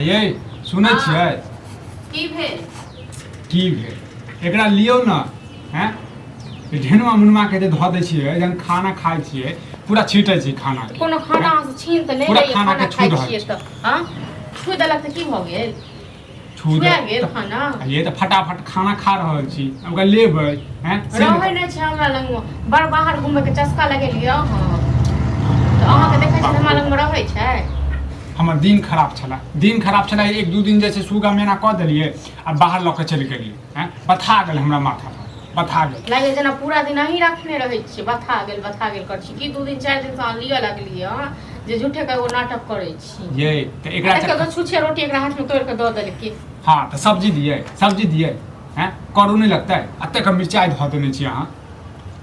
ये सुनै छियै की भेल की भेल एकरा लियौ न हैं ढेनुआ मुनुआ के धऽ दै छियै जहन खाना खाइ छियै पूरा छीटै छी खाना के कोनो खाना से छीन त नहीं पूरा रही खाना खाना के खाइ छू रहल छियै छै। त हां छू देलक त की भ गेल छू छुआ गेल खाना ये तऽ फटाफट खाना खा रहल छी ओकरा लेबै हैं रहै नहि छै हमरा लग बड़ बाहर घूमे के चस्का लगेलियै हां त अहाँ के देखै छी हमरा लग में रहै छै। हमर दिन खराब छला एक दू दिन जैसे सुगा मेना कऽ देलियै आ बाहर लऽ के चलि गेलियै हैं बथा गेल हमरा माथा पर बथा गेल लागे जेना पूरा दिन अहीं रखने रहै छियै बथा गेल कर छी की 2 दिन 4 दिन से अहाँ लिअ लगलियै हां जे झूठे के वो नाटक करै छी ये तऽ एकरा तो छुछे रोटी एकरा हाथ में तोड़ के दऽ देलकै हाँ तऽ सब्जी दियै हैं करू नहीं लगता है अत्ते मिरचाई धऽ देने छी अहाँ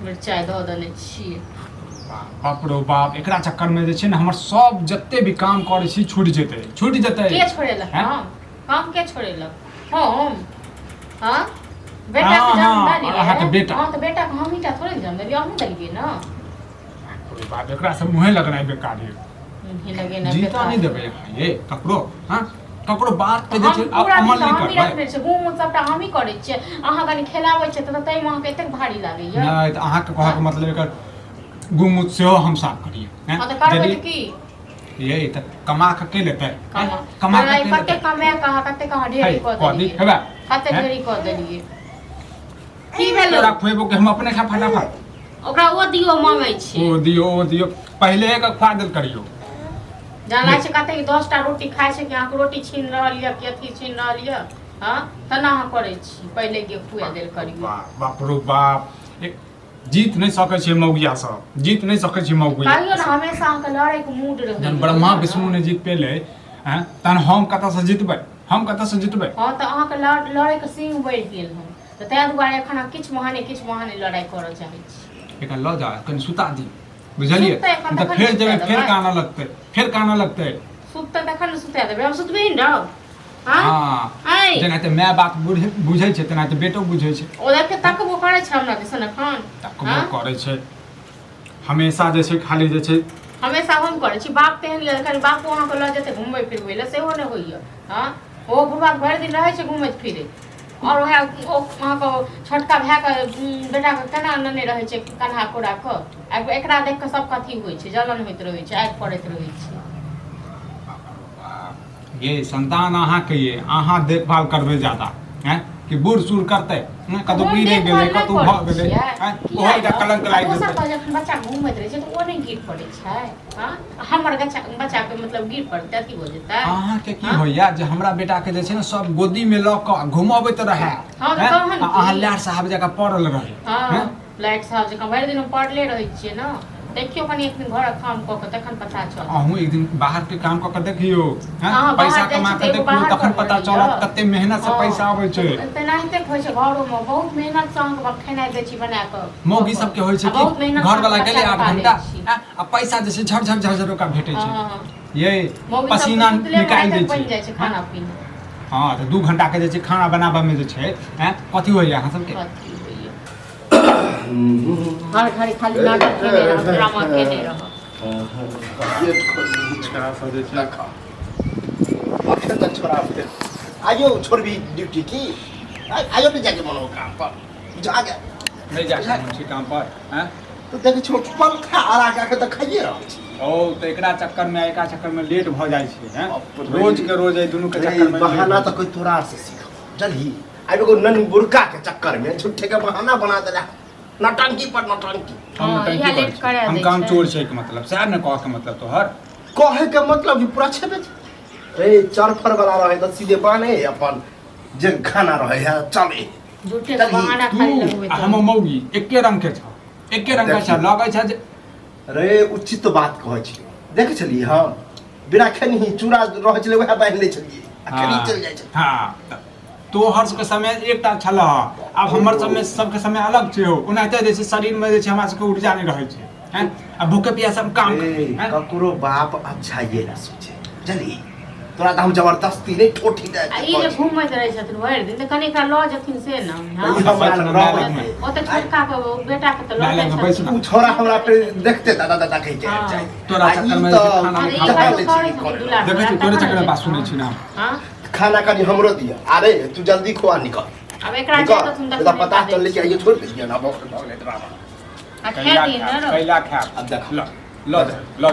मिरचाई धऽ देने छियै बाप रो बाप एकरा चक्कर में जे छै ने हमर सब जते भी काम करै छी छूट जेतै के छोड़ेलक काम के छोड़ेलक हम हां बेटा के जन्म देलियै अहाँ के बेटा हां तो बेटा के हम ही टा थोड़े जन्म देलियै हम देलियै ना बाप रे बाप एकरा से मुंहे लगनाइ बेकार है मुंहे लगे ना जीता नहीं देबै यहाँ ये ककरो हां ककरो बात के जे छै अमल नहीं करबै हम रखने छै घूम सबटा हम ही करै छियै अहाँ कनी खेलाबै छै त तै में अहाँ के एतेक भारी लागैया नहीं त अहाँ के कहै के मतलब एकर गुमुत सेहो हम साफ करिए हैं हां त करबै त की ये त कमा के लेतै कमा के कते कमे कहाँ ढेरी क देलियै हेबे कते ढेरी क देलियै की भेल तोरा खुएबो के हम अपने खा फटाफट ओकरा ओ दियो मांगै छी ओ दियो पहले एक खा देल करियो जानै छै कते 10 टा रोटी खाइ छै कि अहाँ रोटी छीन रहल या कि अथी छीन रहल या हां तना अहाँ करै छी पहले के खुआ देल करियो बाप रो बाप जीत नहीं सकै छै मौगिया सब जीत नहीं सकै छै मौगिया कहियो ना हमेशा अहाँ के लड़े के मूड रहै जन ब्रह्मा विष्णु ने जीत पेले हैं तहन हम कतऽ से जीतबै हां त अहाँ के लड़े के सींग बढ़ गेल हम त तै दुआरे एखन किछ महाने लड़ाई करऽ चाहै छी एका ल जा कनि सुता दी बुझलिए त फेर जेबै फेर काना लगतै सुतते तखन न सुता देबै हम सुतबै न हां जेना त माय बाप बुझै छै तेना त बेटो बुझै छै ओ देख तकबो करै छै हमरा दिसन एखन तकबो करै छै हमेशा जे छै खाली जे छै हमेशा हम करै छी बाप तेहन ले खाली बापो अहाँ के ल जेते घुमबै फिरबै ले सेहो नै होइया हां ओ बुढ़वा भरि दिन रहै छै घुमैत फिरैत और वह अहाँ के छोटका भाई के बेटा के केना नने रहै छै कन्हा कोड़ा क एकरा देख के सब कथी होइ छै जलन होइत रहै छै आग पड़ैत रहै छै ये संतान अहाँ के ये अहाँ देखभाल करबै ज्यादा हैं कि बूढ़ सूढ़ करतै कतौ गिरे गेलै कतौ भ गेलै ओहो एकटा कलंक लागि जेतै दोसर जखन बच्चा घुमैत रहै छै त ओ नै गिर पड़ै छै हां हमर बच्चा के मतलब गिर पड़तै अथी हो जेतै अहाँ के की होइया जे हमरा बेटा के जे छै ने सब गोदी में ल क घुमाबैत रहै अहाँ लाड साहब जका पड़ल रहै हां लाड साहब जका भरि दिन पड़ले रहै छियै न देखियो कनी एक दिन घर काम क के तखन पता चलत अहूँ एक दिन बाहर के काम क के देखियो हैं पैसा कमा के देखियो तखन पता चलत कते मेहनत से पैसा आबै छै तेनाहिते होइ छै घरो में बहुत मेहनत से अहाँ के खेनाइ दै छी बना के मौगी सब के होइ छै कि घर वाला गेले 8 घंटा आ पैसा जे छै झर का भेटै छै ये पसीना निकाल दै छै बन जाइ छै खाना पीना हां त 2 घंटा के जे छै खाना बनाबा में जे छै हैं कथि होइया अहाँ सब के हर घड़ी खाली नाटक केने रह ड्रामा केने रह आयो छोड़बी ड्यूटी की आयो नहीं जाके मनो काम पर जाके नहीं जा सकय छी काम पर हैं तो देखे छो पंखा आरा के त खाइए रहल छी ओ त एकरा चक्कर में लेट भ जाइ छै हैं रोज के रोज ए दुनु के चक्कर में बहाना त कोई तोरा से सीखो जल्दी आबे को नन बुरका के चक्कर में झूठे के बहाना बना देला नटंकी पर नटंकी हम काम चोर छै के मतलब सह न कह के मतलब तोहर कहे के मतलब कि पूरा छेबे ए चरफर वाला रहे त सीधे बाने अपन जे खाना रहे है चले झूठे के बहाना खाली लगबे हम मौगी एके रंग के छ लगै छ जे रे उचित बात कहै छी देख छली हम बिना खनी चूड़ा रह छले वह बांध ले छलिए खनी चल जाय छै हां तो हर्ष के समय एकटा छल अब हमर समय सबके समय अलग छै ओनाते जे शरीर में जे छै हमरा सबके ऊर्जा नहीं रहै छै हैं अब भूखे प्यासे हम काम ककरो बाप अच्छा ये ना सोचे जल्दी तोरा त हम जबरदस्ती नहीं ठोठी दे आ ई जे घुमैत रहै छथिन भरि दिन त कनी का लऽ जथिन से न हां ओ त छोटका के बेटा के त लऽ जाइ छथिन उ छोरा हमरा पे देखते दादा दादा कहि के जाय तोरा चक्कर में खाना नहीं खा देखे छी तोरे चक्कर में बात सुनै छी ना हां खाना कनी हमरो दिया अरे तू जल्दी खो निकल अब एकरा जे त तुम देखो पता चल के ये छोड़ दिया ना बहुत ड्रामा आ खा दी न कैला खा अब देख लो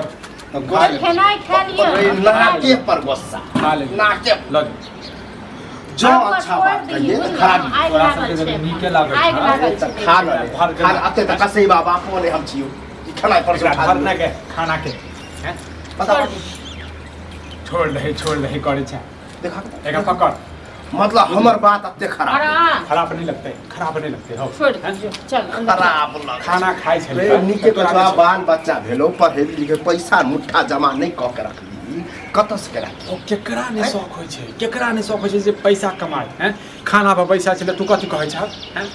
खेनाइ खा लियो नाके पर गुस्सा खा ले नाके लो जो अच्छा बात कहिए तो खराब तोरा सबके नीके लागत है खा ले खाना अते तक से बाबा कोने हम छियो खाना पर से भरना के खाना के हैं पता छोड़ दे करे छ देखा एक पकड़ मतलब हमर बात अते खराब खराब नहीं लगते हो छोड़ चल खराब लग खाना खाइ छै रे नीके तोरा बाल बच्चा भेलो पढ़े लिखे पैसा मुट्ठा जमा नहीं क के रखली कत से करा ओ केकरा ने शौक होय छै जे पैसा कमाय हैं खाना पर पैसा छले तू कथि कहै छ हैं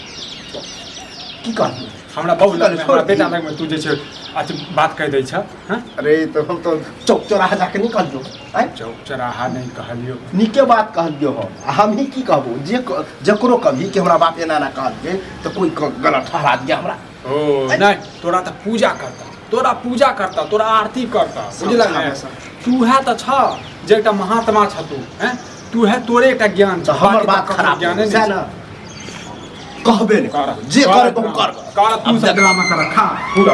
की कहली हमरा बहु लग हमरा बेटा लग में तू जे छै अथि बात कह दै छ हैं अरे तो हम तो चौक चौराहा जाके नहीं कहलियो हैं चौक चौराहा नहीं कहलियो नीके बात कहलियो हम ही की कहबो जे जकरो कभी कि हमरा बाप एना ना कहलिए तो कोई गलत ठहरा दिया हमरा ओ नहीं तोरा त पूजा करता तोरा आरती करता बुझला ना तू है त छ जे एकटा महात्मा छ तू हैं तू है तोरे एकटा ज्ञान छ हमर बात खराब ज्ञान है ना कहबे नहीं जे करे तो कर तू से ड्रामा कर खा पूरा